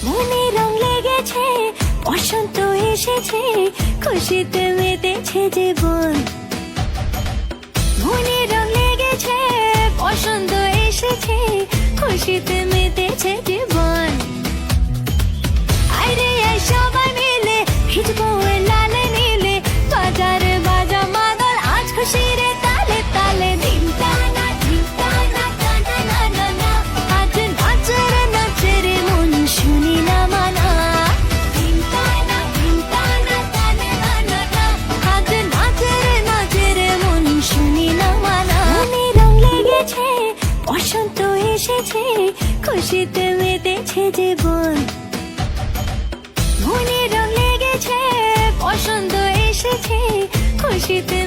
মনে রং লেগেছে, বসন্ত এসেছে, খুশিতে মেতেছে জীবন। মনে রং লেগেছে, বসন্ত এসেছে, খুশিতে মেতেছে জীবন। আইরে আয় সবাই মিলে, ভিজবো লালে নীলে, বাজারে বাজা মাদল আজ খুশির তালে তালে। দিন টানা দিন টানা টানা না না না, আজ নাচের মন শুনি না মানা। দিন টানা টানা না না না, আজ নাচের মন শুনি না মানা। মনে রং লেগেছে, বসন্ত এসেছে, খুশিতে মেতেছে জীবন। মনে রং লেগেছে, বসন্ত এসেছে, খুশিতে